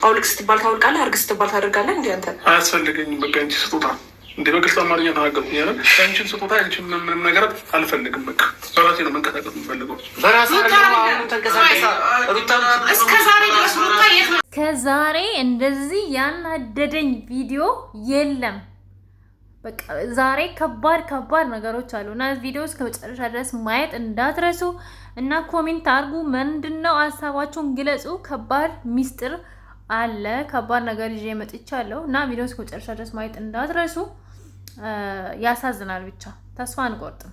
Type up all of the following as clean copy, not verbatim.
አውልቅ ስትባል ታውልቃለህ፣ አርግ ስትባል ታደርጋለህ። እንዲ አንተ አያስፈልገኝም። በቃ አንቺ ስጦታ እንደ በግልጽ አማርኛ ተናገሩ ያለ አንቺን ስጦታ አንቺን ምንም ነገር አልፈልግም። በቃ በራሴ ነው መንቀሳቀስ የምፈልገው። ከዛሬ እንደዚህ ያናደደኝ ቪዲዮ የለም። በቃ ዛሬ ከባድ ነገሮች አሉ እና ቪዲዮ እስከ መጨረሻ ድረስ ማየት እንዳትረሱ እና ኮሜንት አድርጉ። ምንድነው ሀሳባችሁን ግለጹ። ከባድ ሚስጥር አለ፣ ከባድ ነገር ይዤ መጥቻለሁ እና ቪዲዮ እስከ መጨረሻ ድረስ ማየት እንዳትረሱ። ያሳዝናል። ብቻ ተስፋ አንቆርጥም።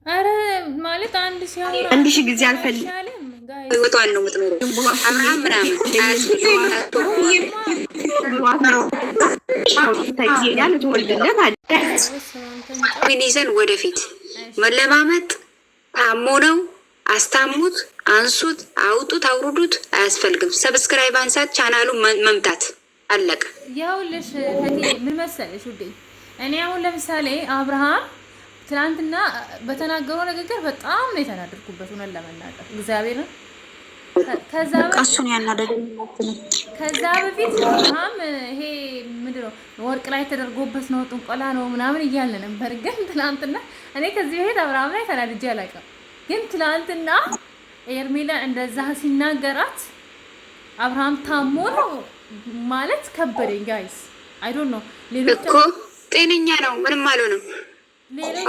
አረ ማለት አንድ ሲያወራ አንድ ሺህ ጊዜ አልፈልግም ህይወቷን ነው የምትኖረው። አብርሃም ምናምን ይዘን ወደፊት መለማመጥ ታሞ ነው። አስታሙት፣ አንሱት፣ አውጡት፣ አውርዱት አያስፈልግም። ሰብስክራይብ አንሳት፣ ቻናሉ መምታት አለቀ። ያውልሽ ምን መሰለሽ ውዴ፣ እኔ አሁን ለምሳሌ አብርሃም ትናንትና በተናገረው ንግግር በጣም ነው የተናደድኩበት፣ ሆነን ለመናገር እግዚአብሔርን። ከዛ በፊት አብርሃም ይሄ ምንድነው ወርቅ ላይ ተደርጎበት ነው ጥንቆላ ነው ምናምን እያለ ነበር። ግን ትናንትና እኔ ከዚህ በፊት አብርሃም ላይ ተናድጄ አላውቅም። ግን ትናንትና ኤርሜላ እንደዛ ሲናገራት አብርሃም ታሞ ነው ማለት ከበደኝ። ጋይስ አይ ዶንት ኖ ሌሎች እኮ ጤነኛ ነው ምንም አልሆነም።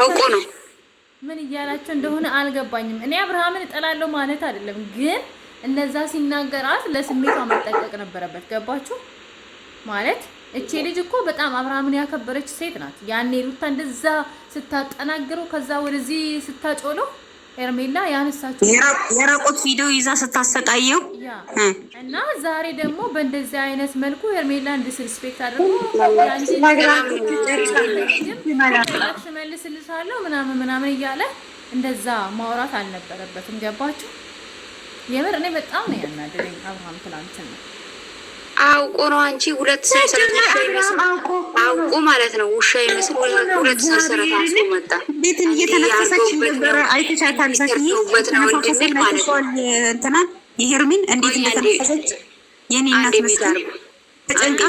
አውቆ ነው ምን እያላቸው እንደሆነ አልገባኝም። እኔ አብርሃምን እጠላለሁ ማለት አይደለም፣ ግን እነዛ ሲናገራት ለስሜቷ መጠቀቅ ነበረበት። ገባችሁ ማለት እቺ ልጅ እኮ በጣም አብርሃምን ያከበረች ሴት ናት። ያኔ ሩታ እንደዛ ስታጠናግረው ከዛ ወደዚህ ስታጮለው ኤርሜላ ያነሳችሁ የራቆት ቪዲዮ ይዛ ስታሰቃየው እና ዛሬ ደግሞ በእንደዚህ አይነት መልኩ ኤርሜላ ዲስሪስፔክት አድርጎ ያንቺ መልስልሻለሁ ምናምን እያለ እንደዛ ማውራት አልነበረበትም። ገባችሁ? የምር እኔ በጣም ነው ያናደረኝ አብርሃም ትናንትና። አውቆ ነው አንቺ ሁለት ሰንሰለት አውቆ ማለት ነው ውሻ ይመስል ሁለት ሰንሰለት አስቆ መጣ። ቤትን እየተነፈሰች ነበር። አይተሻታል? በት ነው እንድንል ማለት ነው። እንትና የሄርሚን እንዴት እየተነፈሰች የኔ እናት መስላ ተጨንቃ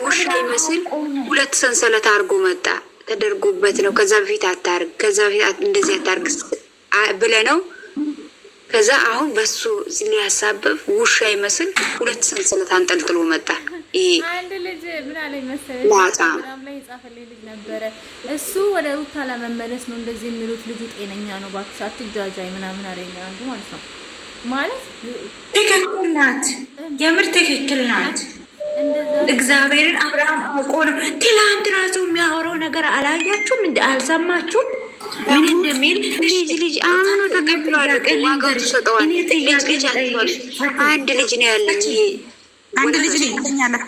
ውሻ ይመስል ሁለት ሰንሰለት አድርጎ መጣ። ተደርጎበት ነው። ከዛ በፊት አታርግ፣ ከዛ በፊት እንደዚህ አታርግ ብለ ነው። ከዛ አሁን በሱ ሊያሳበብ ውሻ ይመስል ሁለት ሰንሰለት አንጠልጥሎ መጣ። አንድ ልጅ ምን አለኝ መሰለኝ ፕሮግራም ላይ የጻፈልኝ ልጅ ነበረ። እሱ ወደ ሩታ ለመመለስ ነው እንደዚህ የሚሉት። ልጁ ጤነኛ ነው እባክሽ አትጃጃይ ምናምን አለኝ አንዱ ማለት ነው። ማለት ትክክል ናት፣ የምር ትክክል ናት። እግዚአብሔርን አብርሃም አውቆ ነው። ትላንት ራሱ የሚያወራው ነገር አላያችሁም? እንደ አልሰማችሁም? ምን እንደሚል ልጅ አሁን ተቀብሏል። ዋጋው ተሰጠዋል። አንድ ልጅ ነው ያለኝ። አንድ ልጅ ነው ያለኝ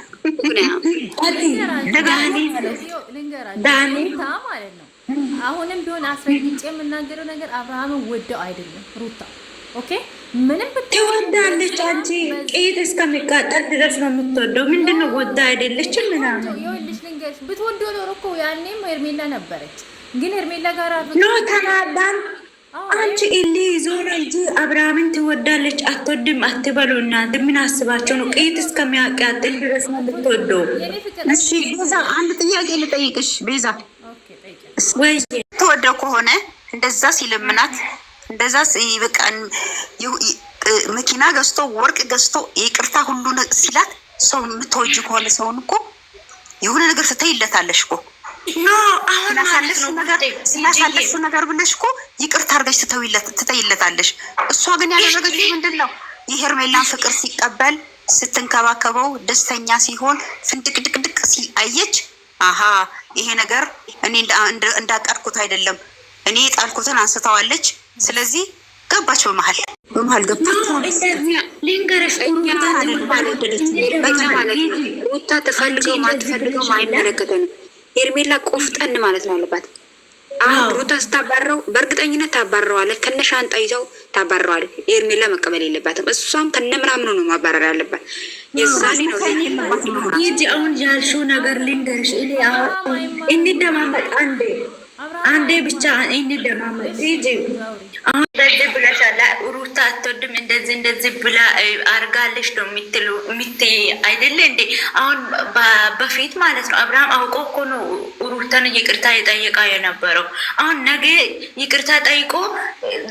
ዳኒ ማለት ነው። አሁንም ቢሆን አስረግጬ የምናገረው ነገር አብርሃምን ወደው አይደለም ሩታ ኦኬ ምንም ትወዳለች። አንቺ ቄት እስከሚቃጠል ድረስ ነው የምትወደው። ምንድነው ወዳ አይደለችም ምናምን። ይኸውልሽ ልንገርሽ፣ ብትወደው ኖሮ እኮ ያኔም ሄርሜላ ነበረች። ግን ሄርሜላ ጋር ነው ተናዳን። አንቺ ኢሊ ዞር እንጂ አብርሃምን ትወዳለች አትወድም አትበሉ። እናንተ ምን አስባቸው ነው? ቄት እስከሚያቃጥል ድረስ ነው የምትወደው። እሺ ቤዛ፣ አንድ ጥያቄ ልጠይቅሽ ቤዛ። ኦኬ ጠይቂ። ወይ ትወደው ከሆነ እንደዛ ሲለምናት እንደዛ በቃ መኪና ገዝቶ ወርቅ ገዝቶ ይቅርታ ሁሉ ሲላት ሰው የምትወጂ ከሆነ ሰውን እኮ የሆነ ነገር ትተይለታለሽ እኮ ኖ አሁን ስላሳለፍሽ ነገር ብለሽ እኮ ይቅርታ አድርገሽ ትተይለታለሽ። እሷ ግን ያደረገችው ምንድን ነው? የሄርሜላን ፍቅር ሲቀበል ስትንከባከበው ደስተኛ ሲሆን ፍንድቅድቅድቅ ሲል አየች። አሀ ይሄ ነገር እኔ እንዳቀርኩት አይደለም፣ እኔ የጣልኩትን አንስተዋለች። ስለዚህ ገባች፣ በመሀል ገባች። ሊንገረሽ ሩታ ተፈልገው ማትፈልገው አይመለከተንም። ሄርሜላ ቆፍጠን ማለት ነው አለባት። ሩታ ስታባረው በእርግጠኝነት ታባረዋለች። ከነ ሻንጣ ይዘው ታባረዋለች። ሄርሜላ መቀበል የለባትም። እሷም ከነ ምናምኑ ነው ማባረር ያለባት። የዛኔ ነው ይጂ አሁን ያልሽው ነገር ልንገርሽ። እኔ አሁን እንደማመጥ አንዴ ብቻ እንደማመጥ ይጂ አሁን እንደዚህ ብለሻላ ሩታ አትወድም እንደዚህ ብላ አርጋለሽ ነው የምትይ አይደለ እንዴ? አሁን በፊት ማለት ነው አብርሃም አውቆ እኮ ነው ሩታን ይቅርታ የጠየቃ የነበረው። አሁን ነገ ይቅርታ ጠይቆ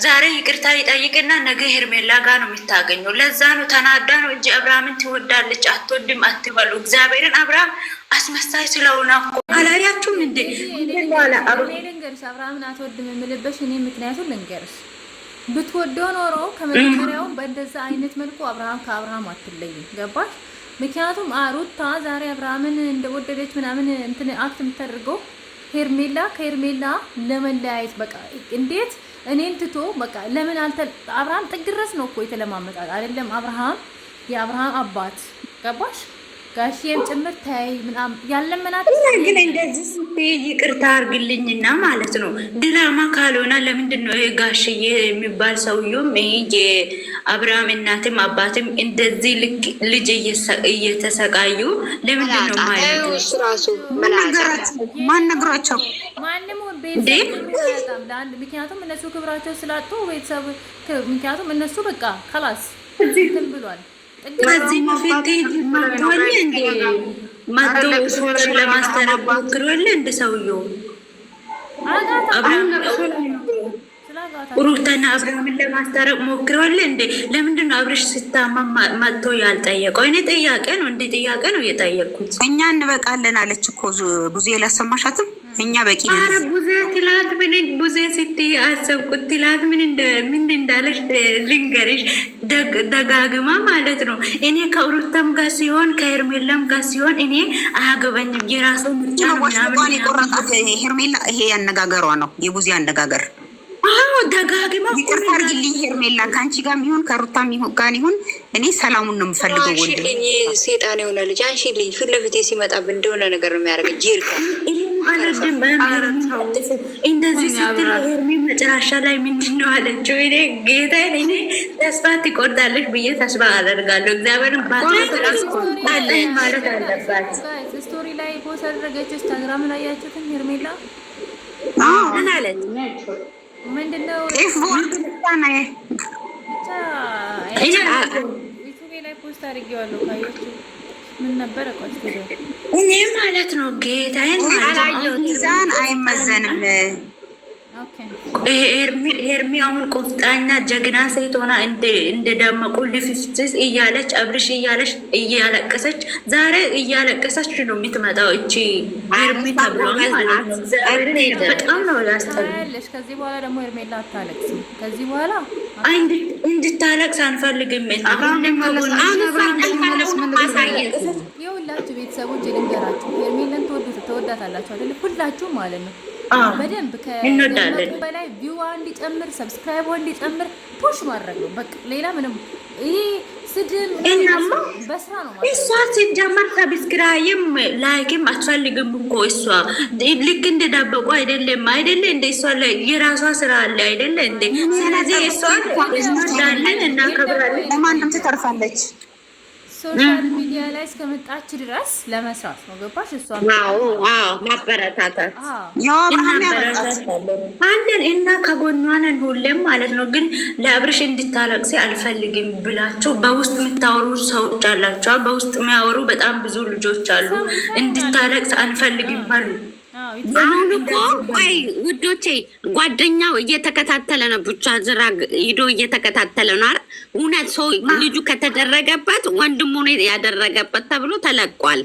ዛሬ ይቅርታ ይጠይቅና ነገ ሄርሜላ ጋር ነው የምታገኘው። ለዛ ነው ተናዳ ነው እንጂ አብርሃምን ትወዳለች አትወድም አትበሉ። እግዚአብሔርን አብርሃም አስመሳይ ስለሆነ እኮ አላያችሁም እንዴ? ልንገርሽ አብርሃምን አትወድም የምልበሽ እኔ ምክንያቱም ልንገርሽ ብትወደው ኖሮ ከመጀመሪያው በእንደዛ አይነት መልኩ አብርሃም ከአብርሃም አትለይም። ገባሽ? ምክንያቱም ሩታ ዛሬ አብርሃምን እንደወደደች ምናምን እንትን አክት የምታደርገው ከሄርሜላ ለመለያየት በቃ እንዴት እኔን ትቶ በቃ ለምን አብርሃም ጥግ ድረስ ነው እኮ የተለማመጣት አይደለም? የአብርሃም አባት ገባሽ? ጋሽዬም ጭምር ተይ ምናምን ያለመናት ግን እንደዚህ ስትይ ይቅርታ አርግልኝና ማለት ነው ድራማ ካልሆነ ለምንድን ነው ጋሽዬ የሚባል ሰውዬውም ይሄ የአብርሃም እናትም አባትም እንደዚህ ልጅ እየተሰቃዩ ለምንድን ነው ማለት ነው? ራሱ ማን ነግራቸው ማንም ምክንያቱም እነሱ ክብራቸው ስላጡ ቤተሰብ ምክንያቱም እነሱ በቃ ከላስ እንትን ብሏል። ከዚህ በፊት ማጥቷል እንዴ ማጥቶ ሶስት ለማስተረብ ሞክሯል እንደ ሰውዬው ሩታና አብርሃምን ለማስተረብ ሞክሯል እንዴ? ለምንድን ነው አብርሽ ስታማም መጥቶ ያልጠየቀው? እኔ ጥያቄ ነው እንደ ጥያቄ ነው የጠየቅኩት። እኛ እንበቃለን አለች እኮ ብዙ ያላሰማሻትም እኛ በቂ ነን። አረ ብዙ ትላት ምን ብዙ ስትይ አሰብኩት። ትላት ምን እንዳለሽ ልንገርሽ ደጋግማ ማለት ነው። እኔ ከሩታም ጋር ሲሆን ከሄርሜላም ጋር ሲሆን እኔ አያገባኝም የራሱ ምርጫ ምናምን የቆረጣት ሄርሜላ ይሄ ያነጋገሯ ነው የቡዜ አነጋገር። አዎ ደጋግማ ይቅርታ አድርጊልኝ ሄርሜላ ከአንቺ ጋር ይሁን ከሩታም ጋር ይሁን እኔ ሰላሙን ነው የምፈልገው። ወንድ እኔ ሴጣን የሆነ ልጅ አንሺልኝ ፊት ለፊቴ ሲመጣብኝ እንደሆነ ነገር ነው የሚያደርገኝ። ጂርካ እንደዚህ ስትል ሄርሜ መጨረሻ ላይ ምንድን ነው አለችው? እኔ ጌታ እኔ ተስፋ ትቆርጣለች ብዬ ተስፋ አደርጋለሁ። እግዚአብሔርን ባለኝ ማለት አለባት። ስቶሪ ላይ ፖስት አደረገች። ኢንስታግራም ላይ ያያችሁትን ሄርሜላ ምን አለች? ምንድነው ዩቱብ ላይ ፖስት አድርጌዋለሁ። ካያችሁ ምን ነበረ? እኔ ማለት ነው ጌታዬን ሚዛን አይመዘንም። ሄርሚ አሁን ቆፍጣና ጀግና ሴት ሆና እንደደመቁ ልፍስስ እያለች አብርሽ እያለቀሰች ዛሬ እያለቀሰች ነው የምትመጣው። እቺ ሄርሚ ተብሎ ማለት ነው። በጣም ነው ያስጠላሽ። ከዚህ በኋላ ደግሞ ሄርሜላ አታለቅስም። ከዚህ በኋላ እንድታለቅስ አንፈልግም። የሁላችሁ ቤተሰቦች ልንገራችሁ፣ ሄርሜላን ተወዳታላችሁ አይደል? ሁላችሁ ማለት ነው። በደንብ ከእንወዳለን በላይ ቪዋ እንዲጨምር ሰብስክራይብ እንዲጨምር ፑሽ ማድረግ ነው በቃ። ሌላ ምንም ይሄ ስድብ እናማ በስራ ነው ማለት እሷ ሲጀመር ሰብስክራይብም ላይክም አትፈልግም እኮ እሷ ልክ እንደዳበቁ አይደለም እንደ እሷ የራሷ ስራ አለ አይደለ እንደ ስለዚህ እሷ እንወዳለን እናከብራለን። ለማንም ትተርፋለች። ሶሻል ሚዲያ ላይ እስከመጣች ድረስ ለመስራት ነው። ገባሽ? እሷ ማበረታታት አለን እና ከጎኗ ነን ሁሌም ማለት ነው። ግን ለአብርሽ እንድታለቅሲ አልፈልግም ብላችሁ በውስጥ የምታወሩ ሰዎች አላቸው። በውስጥ የሚያወሩ በጣም ብዙ ልጆች አሉ። እንድታለቅስ አንፈልግም አሉ። አሁን እኮ ቆይ ውዶቼ ጓደኛው እየተከታተለ ነው። ብቻ ዝራ ሂዶ እየተከታተለ ነው። እውነት ሰው ልጁ ከተደረገበት ወንድሙ ነው ያደረገበት ተብሎ ተለቋል።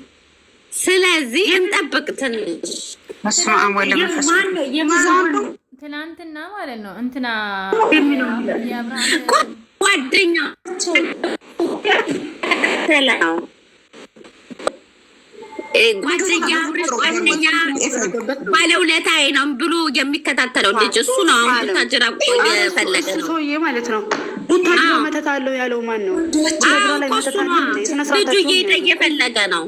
ስለዚህ እንጠብቅ ትንሽ። ትናንትና ማለት ነው እንትና ጓደኛ ጓደኛ ባለውለታዬ ነው ብሎ የሚከታተለው ልጅ እሱ ነው። አሁን ታጅራ የፈለገ ነው ማለት ነው። ቡታጅራ መተት አለው ያለው ማን ነው? ልጁ እየሄደ እየፈለገ ነው።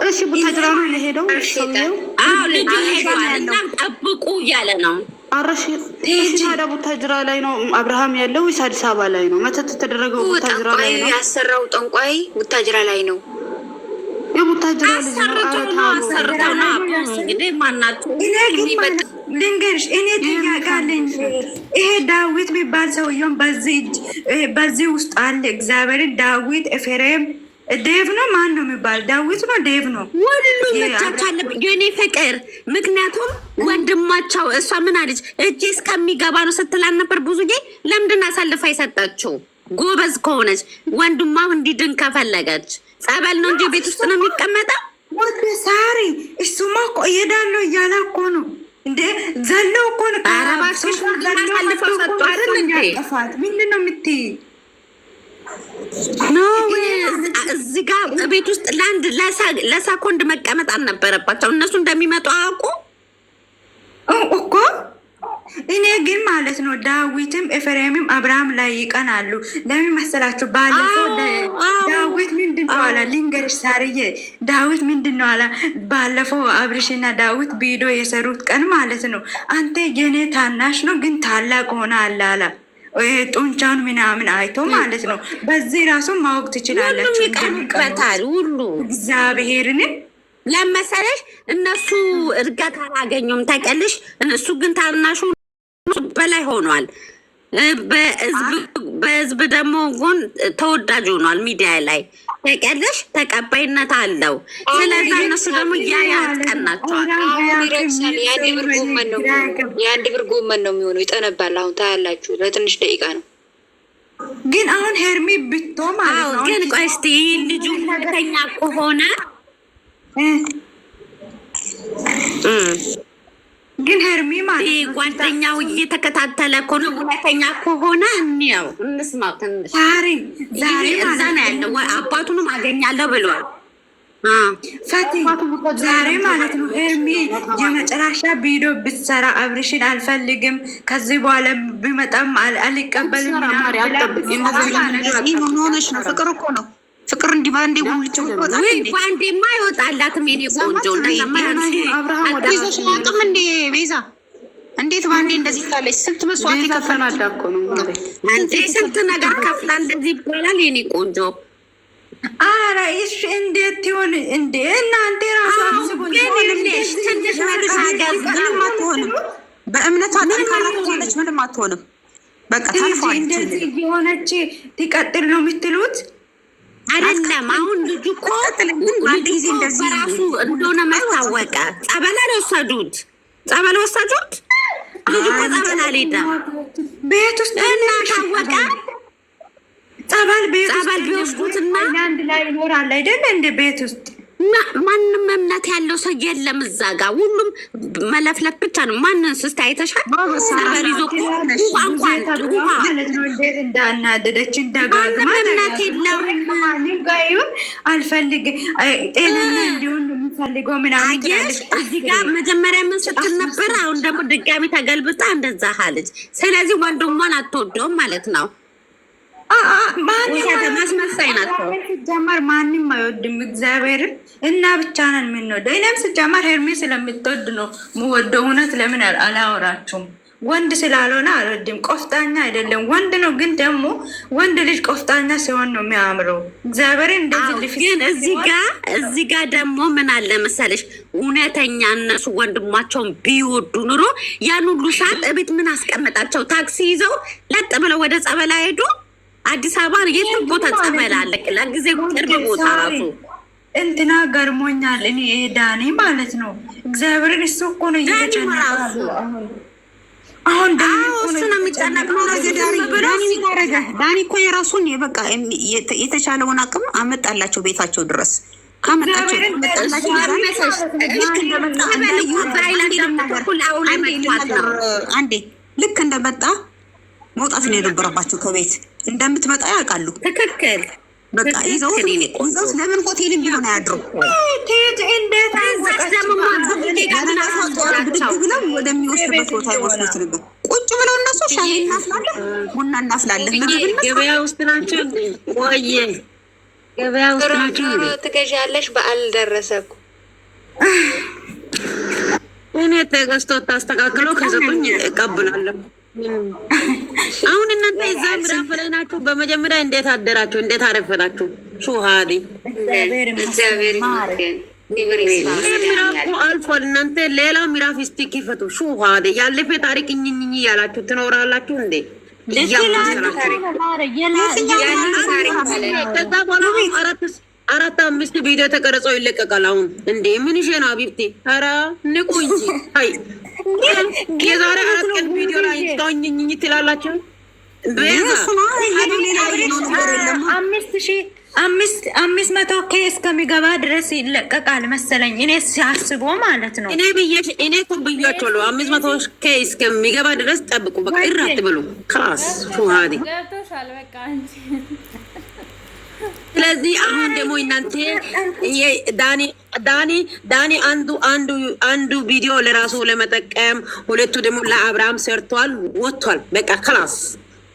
እሺ ቡታጅራ ነው የሄደው። አዎ ልጁ ሄዷል እና ጠብቁ እያለ ነው። አረሽ ታዲያ ቡታጅራ ላይ ነው አብርሃም ያለው ወይስ አዲስ አበባ ላይ ነው? መተት የተደረገው ቡታጅራ ላይ ነው። ያሰራው ጠንቋይ ቡታጅራ ላይ ነው። የቡታጅራ ልጅ ነው። አሰርተው ነው እንግዲህ ማናችሁ ልንገርሽ፣ እኔ ጥያቄ አለኝ። ይሄ ዳዊት የሚባል ሰውየውን በዚህ ውስጥ አለ። እግዚአብሔርን ዳዊት ኤፍሬም ዴቭ ነው ማን ነው የሚባል? ዳዊት ነው ዴቭ ነው? ሁሉም መቻቻለ የኔ ፍቅር። ምክንያቱም ወንድማቸው እሷ ምን አለች? እጄ እስከሚገባ ነው ስትላል ነበር ብዙ ጊዜ። ለምንድን አሳልፋ የሰጠችው? ጎበዝ ከሆነች ወንድሟ እንዲድን ከፈለገች ጸበል ነው እንጂ ቤት ውስጥ ነው የሚቀመጠው። ወደ ሳሪ እሱማ እኮ እሄዳለሁ እያለ እኮ ነው እንዴ ዘለው እኮ ነው። አረባሽሽ አሳልፈው ሰጡ አይደል እንዴ? ምንድን ነው የምትይ? ኖ እዚህ ጋር ቤት ውስጥ ለአንድ ለሰኮንድ መቀመጥ አልነበረባቸው። እነሱ እንደሚመጡ አያውቁ እኮ። እኔ ግን ማለት ነው ዳዊትም ኤፍሬምም አብርሃም ላይ ይቀናሉ። ለምን መሰላችሁ? ባለፈው ዳዊት ምንድን ነው አላ ልንገርሽ ሳርዬ፣ ዳዊት ምንድን ነው አላ ባለፈው አብርሽና ዳዊት ቪዲዮ የሰሩት ቀን ማለት ነው አንተ የኔ ታናሽ ነው ግን ታላቅ ሆነ አላላ ጡንቻውን ምናምን አይቶ ማለት ነው። በዚህ ራሱ ማወቅ ትችላላችሁ። ሁሉም ይቀርበታል። ሁሉ እግዚአብሔርን ለመሰለሽ እነሱ እርጋታ አላገኙም ታውቂያለሽ። እነሱ ግን ታናሹ በላይ ሆኗል። በህዝብ ደግሞ ጎን ተወዳጅ ሆኗል። ሚዲያ ላይ ታውቂያለሽ፣ ተቀባይነት አለው። ስለዚህ እነሱ ደግሞ ያስቀናቸዋል። የአንድ ብር ጎመን ነው የሚሆነው። ይጠነባል። አሁን ታያላችሁ። ለትንሽ ደቂቃ ነው ግን አሁን ሄርሚ ብቶ ማለት ነው። ግን ቆይ እስኪ ልጁ ሁለተኛ ከሆነ ግን ሄርሚ ማለት ነው ጓደኛው እየተከታተለ ከሆነ ሁለተኛ ከሆነ እንየው እንስማው። ትንሽ ዛሬ እዛ ነው ያለው። አባቱንም አገኛለሁ ብሏል። ዛሬ ማለት ነው ሄርሚ የመጨረሻ ቪዲዮ ብትሰራ አብርሽን አልፈልግም ከዚህ በኋላ ቢመጣም አልቀበልም። ሆነች ነው ፍቅር እኮ ነው ፍቅር እንዲባንዴ ሙልጭ ባንዴማ አይወጣላትም። የኔ ቆንጆ አብርሃም እንዴ ቤዛ እንዴት ባንዴ እንደዚህ ታለች? ስንት መስዋዕት ይከፈላል እኮ ነው እንዴ ስንት ነገር ከፍላ እንደዚህ ይባላል። የኔ ቆንጆ አረ እሺ እንዴት ይሆን እንዴ? እናንተ ራሱ ትንሽ ምንም አትሆንም። በእምነቷ ጠንካራ ከሆነች ምንም አትሆንም። በቃ ታልፏል። እንደዚህ የሆነች ትቀጥል ነው የምትሉት? አይደለም አሁን ልጁ እኮ ጊዜ እንደዚህ ራሱ እንደሆነ መታወቀ። ጸበል አልወሰዱት፣ ጸበል ወሰዱት። ልጁ እኮ ጸበል አልሄደም። ቤት ውስጥ እና ታወቀ። ጸበል ቢወስዱትና አንድ ላይ ይኖራል አይደል? እንደ ቤት ውስጥ ማንም እምነት ያለው ሰው የለም እዛ ጋር። ሁሉም መለፍለፍ ብቻ ነው። ማንን ስስት አይተሻል? ጸበል ይዞ እንዴት እንዳናደደች እንደጋግማ እምነት የለውም። አልፈልግም ጤነኛ እንዲሆን የምፈልገው ምናምን ትላለች። እዚህ ጋር መጀመሪያ ምን ስትል ነበር? አሁን ደግሞ ድጋሚ ተገልብጣ እንደዛ አለች። ስለዚህ ወንድሟን አትወደውም ማለት ነው። ማስመሳይ ናቸው። ሲጀመር ማንም አይወድም እግዚአብሔርን እና ብቻ ነን የምንወደው። እኔም ሲጀመር ሄርሜ ስለምትወድ ነው የምወደው። እውነት ለምን አላወራችሁም? ወንድ ስላልሆነ አልወድም። ቆፍጣኛ አይደለም ወንድ ነው፣ ግን ደግሞ ወንድ ልጅ ቆፍጣኛ ሲሆን ነው የሚያምረው። እግዚአብሔርን እንደዚህ ግን እዚህ ጋር ደግሞ ምን አለ መሰለሽ፣ እውነተኛ እነሱ ወንድማቸውን ቢወዱ ኑሮ ያን ሁሉ ሰዓት እቤት ምን አስቀመጣቸው? ታክሲ ይዘው ለጥ ብለው ወደ ጸበላ ሄዱ። አዲስ አበባ የትም ቦታ ጸበል አለ። ለጊዜው ቅርብ ቦታ ራሱ እንትና ገርሞኛል። እኔ ዳኒ ማለት ነው እግዚአብሔርን እሱ እኮ ነው እየተጨነቀ አሁን እሱ ነው የሚጨነቀው። ዳኒ እኮ የራሱን በቃ የተቻለውን አቅም አመጣላቸው ቤታቸው ድረስ ካመጣቸው አንዴ ልክ እንደመጣ መውጣት ነው የነበረባቸው ከቤት እንደምትመጣ ያውቃሉ። ትክክል። በቃ ይዘው ለምን ሆቴልም ቢሆን አያድሩ ብለው ወደሚወስድበት ቦታ ይወስዱት ነበር። ቁጭ ብለው እነሱ ሻይ እናፍላለን፣ ቡና እናፍላለን። ገበያ ውስጥ ናቸው። ቆየ ገበያ ውስጥ ናቸው። ትገዣለሽ? በዓል ደረሰ እኮ። እኔ ተገዝቶ ታስተካክሎ ከሰጡኝ እቀበላለሁ። አሁን እናንተ እዛ ምዕራፍ ላይ ናችሁ። በመጀመሪያ እንዴት አደራችሁ? እንዴት አረፈዳችሁ? ሹሃዲ እግዚአብሔር ይመስገን። ምዕራፉ አልፏል። እናንተ ሌላ ምዕራፍ እስቲ ክፈቱ። ሹሃዲ ያለፈ ታሪክ እኝኝ ያላችሁ ትኖራላችሁ እንዴ? ከዛ በኋላ 4-5 ቪዲዮ ተቀርጾ ይለቀቃል። አሁን እንዴ ምን ይሄ ነው አቢብቲ? ኧረ ንቁ እንጂ አይ የዛሬ 4 ቀን ቪዲዮ ላይ ታውኝኝ ትላላችሁ። 500 ኬ እስከሚገባ ድረስ ይለቀቃል መሰለኝ። እኔ ሲያስቦ ማለት ነው። እኔ እኮ ብያቸዋለሁ 500 ኬ እስከሚገባ ድረስ ጠብቁ። በቃ እራት ብሉ ክላስ ሹሃዲ። ስለዚህ አሁን ደግሞ እናንተ ዳኒ አንዱ ቪዲዮ ለራሱ ለመጠቀም፣ ሁለቱ ደግሞ ለአብርሃም ሰርቷል ወጥቷል። በቃ ክላስ።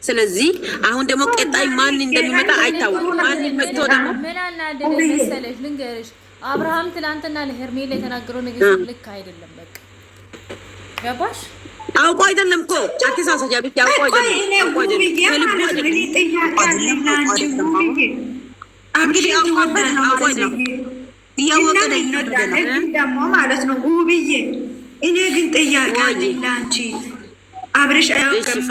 ስለዚህ አሁን ደግሞ ቀጣይ ማን እንደሚመጣ አይታወቅም። ማን መጥቶ ደግሞ ምን አናደደ መሰለሽ ልንገርሽ፣ አብርሃም ትናንትና ለሄርሜላ የተናገረው ንግግር ልክ አይደለም። በቃ ገባሽ? አውቆ አይደለም እኮ አትሳሳጃ ብቻ አውቆ አይደለም ደግሞ ማለት ነው ውብዬ። እኔ ግን ጥያቄ አለኝ ለአንቺ። አብርሽ አያውቅም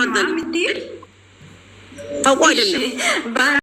አውቆ አይደለም